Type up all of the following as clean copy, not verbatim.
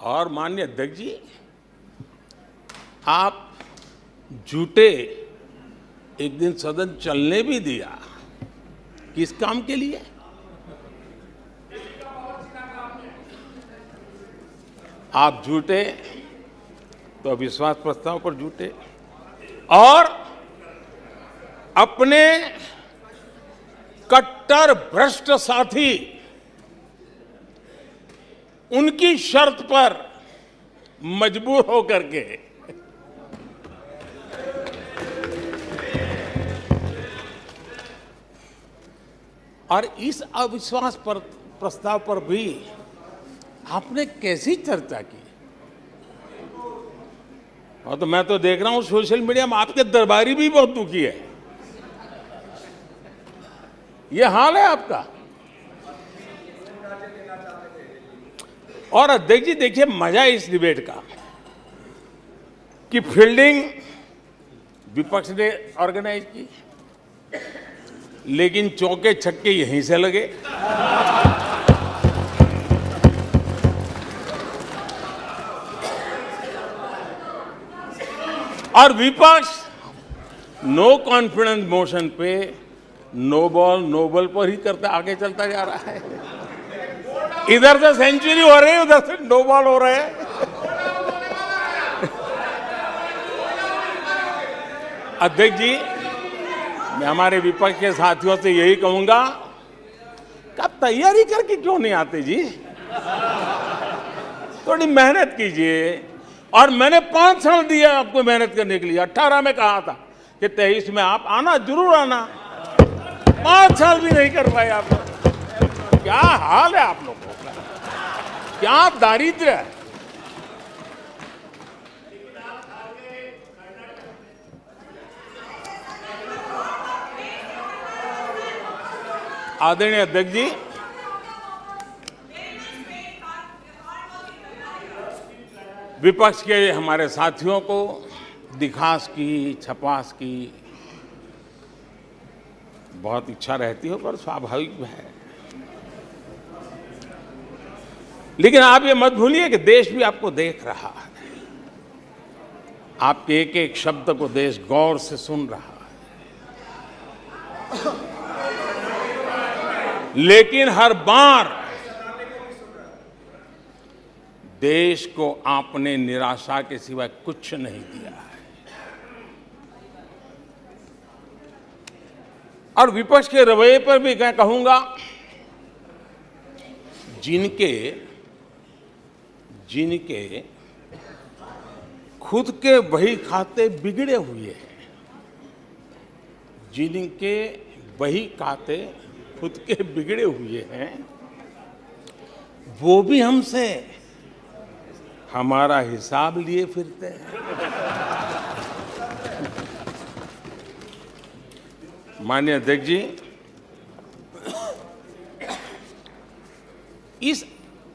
और माननीय अध्यक्ष जी, आप झूठे एक दिन सदन चलने भी दिया, किस काम के लिए? आप झूठे तो अविश्वास प्रस्ताव पर झूठे, और अपने कट्टर भ्रष्ट साथी उनकी शर्त पर मजबूर होकर के और इस अविश्वास पर प्रस्ताव पर भी आपने कैसी चर्चा की? और तो मैं तो देख रहा हूं सोशल मीडिया में आपके दरबारी भी बहुत दुखी है। ये हाल है आपका। और अध्यक्ष जी देखिए, मजा इस डिबेट का कि फील्डिंग विपक्ष ने ऑर्गेनाइज की, लेकिन चौके छक्के यहीं से लगे। और विपक्ष नो कॉन्फिडेंस मोशन पे नो बॉल नो बॉल पर ही करता आगे चलता जा रहा है। इधर से सेंचुरी हो रही है, उधर से नो बॉल हो रहे हैं। अध्यक्ष जी, मैं हमारे विपक्ष के साथियों से यही कहूंगा कि आप तैयारी करके क्यों नहीं आते जी? थोड़ी मेहनत कीजिए। और मैंने 5 साल दिया आपको मेहनत करने के लिए। 18 में कहा था कि 23 में आप आना, जरूर आना। 5 साल भी नहीं कर पाए आप लोग। क्या हाल है आप लोगों का, क्या दारिद्र्य है। आदरणीय अध्यक्ष जी, विपक्ष के हमारे साथियों को दिखास की, छपास की बहुत इच्छा रहती है, पर स्वाभाविक है। लेकिन आप ये मत भूलिए कि देश भी आपको देख रहा है। आपके एक एक शब्द को देश गौर से सुन रहा है। लेकिन हर बार देश को आपने निराशा के सिवाय कुछ नहीं दिया है। और विपक्ष के रवैये पर भी मैं कहूंगा, जिनके खुद के बही खाते बिगड़े हुए हैं, जिनके बही खाते खुद के बिगड़े हुए हैं, वो भी हमसे हमारा हिसाब लिए फिरते हैं। माननीय अध्यक्ष जी, इस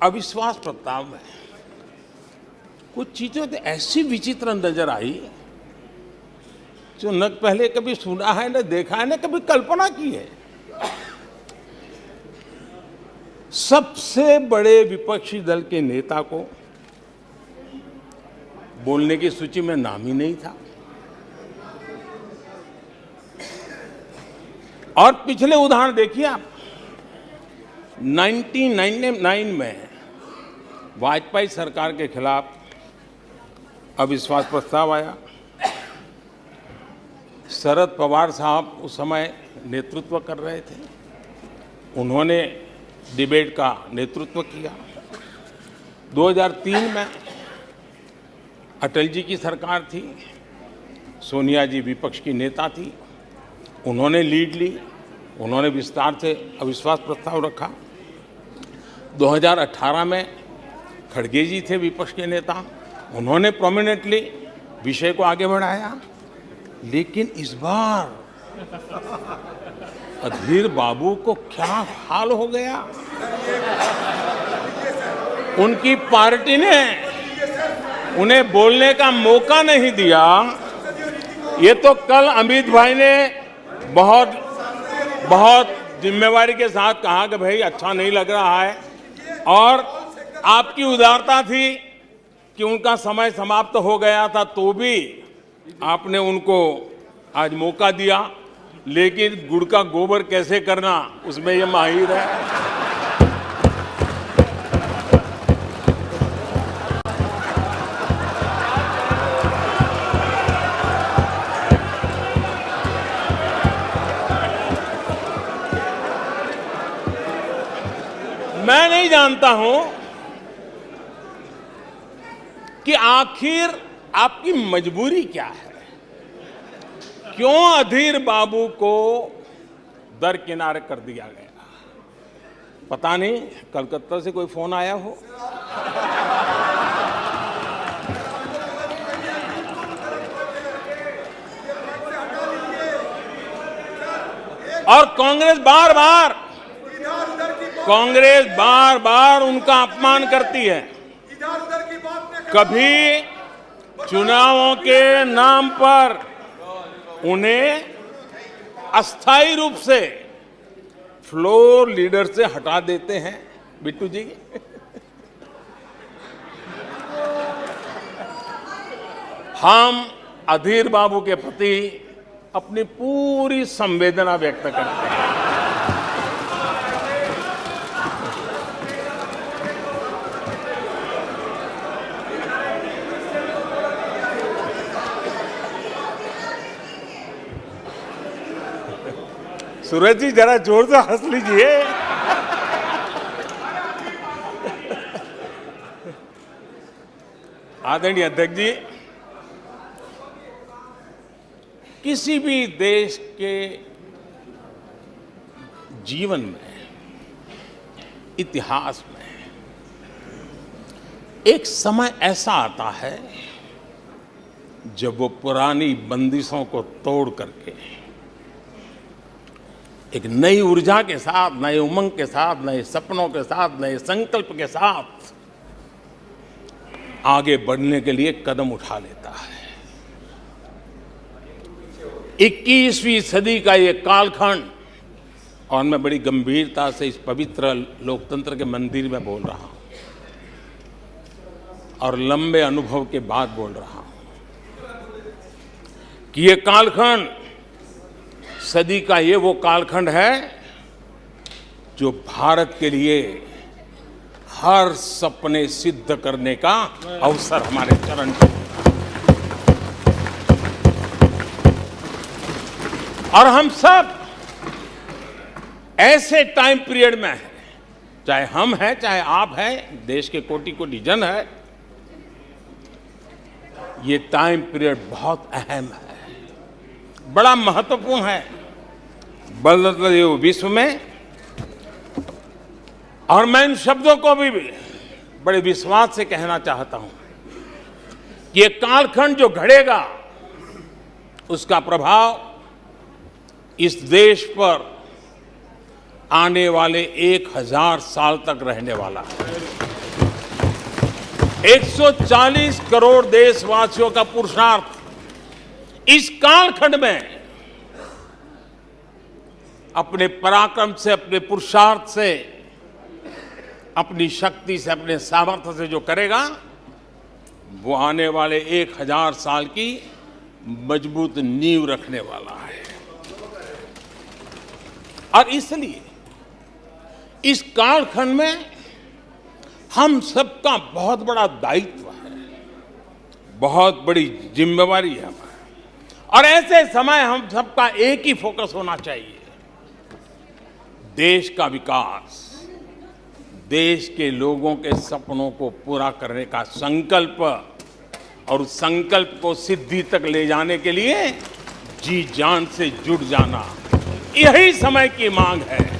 अविश्वास प्रस्ताव में कुछ चीजें तो ऐसी विचित्र नजर आई जो न पहले कभी सुना है, न देखा है, न कभी कल्पना की है। सबसे बड़े विपक्षी दल के नेता को बोलने की सूची में नाम ही नहीं था। और पिछले उदाहरण देखिए आप, 1999 में वाजपेयी सरकार के खिलाफ अविश्वास प्रस्ताव आया। शरद पवार साहब उस समय नेतृत्व कर रहे थे, उन्होंने डिबेट का नेतृत्व किया। 2003 में अटल जी की सरकार थी, सोनिया जी विपक्ष की नेता थी, उन्होंने लीड ली, उन्होंने विस्तार से अविश्वास प्रस्ताव रखा। 2018 में खड़गे जी थे विपक्ष के नेता, उन्होंने प्रोमिनेंटली विषय को आगे बढ़ाया। लेकिन इस बार अधीर बाबू को क्या हाल हो गया, उनकी पार्टी ने उन्हें बोलने का मौका नहीं दिया। ये तो कल अमित भाई ने बहुत जिम्मेवारी के साथ कहा कि भाई अच्छा नहीं लग रहा है, और आपकी उदारता थी कि उनका समय समाप्त हो गया था, तो भी आपने उनको आज मौका दिया, लेकिन गुड़ का गोबर कैसे करना उसमें ये माहिर है। मैं नहीं जानता हूं कि आखिर आपकी मजबूरी क्या है, क्यों अधीर बाबू को दरकिनारे कर दिया गया। पता नहीं कलकत्ता से कोई फोन आया हो। और कांग्रेस बार बार उनका अपमान करती है। कभी चुनावों के नाम पर उन्हें अस्थायी रूप से फ्लोर लीडर से हटा देते हैं। बिट्टू जी, हम अधीर बाबू के प्रति अपनी पूरी संवेदना व्यक्त करते हैं। सूरज जी जरा जोर से हंस लीजिए। आदरणीय अध्यक्ष जी, किसी भी देश के जीवन में, इतिहास में एक समय ऐसा आता है जब वो पुरानी बंदिशों को तोड़ करके एक नई ऊर्जा के साथ, नए उमंग के साथ, नए सपनों के साथ, नए संकल्प के साथ आगे बढ़ने के लिए कदम उठा लेता है। 21वीं सदी का ये कालखंड, और मैं बड़ी गंभीरता से इस पवित्र लोकतंत्र के मंदिर में बोल रहा हूं और लंबे अनुभव के बाद बोल रहा हूं कि ये कालखंड, सदी का ये वो कालखंड है जो भारत के लिए हर सपने सिद्ध करने का अवसर हमारे चरण में। और हम सब ऐसे टाइम पीरियड में हैं, चाहे हम हैं, चाहे आप हैं, देश के कोटि कोटि जन है। ये टाइम पीरियड बहुत अहम है, बड़ा महत्वपूर्ण है बदलते हुए विश्व में। और मैं इन शब्दों को भी बड़े विश्वास से कहना चाहता हूं कि ये कालखंड जो घड़ेगा उसका प्रभाव इस देश पर आने वाले 1000 साल तक रहने वाला है। 140 करोड़ देशवासियों का पुरुषार्थ इस कालखंड में अपने पराक्रम से, अपने पुरुषार्थ से, अपनी शक्ति से, अपने सामर्थ्य से जो करेगा, वो आने वाले 1000 साल की मजबूत नींव रखने वाला है। और इसलिए इस कालखंड में हम सबका बहुत बड़ा दायित्व है, बहुत बड़ी जिम्मेवारी है हमारी। और ऐसे समय हम सबका एक ही फोकस होना चाहिए, देश का विकास, देश के लोगों के सपनों को पूरा करने का संकल्प, और उस संकल्प को सिद्धि तक ले जाने के लिए जी जान से जुट जाना, यही समय की मांग है।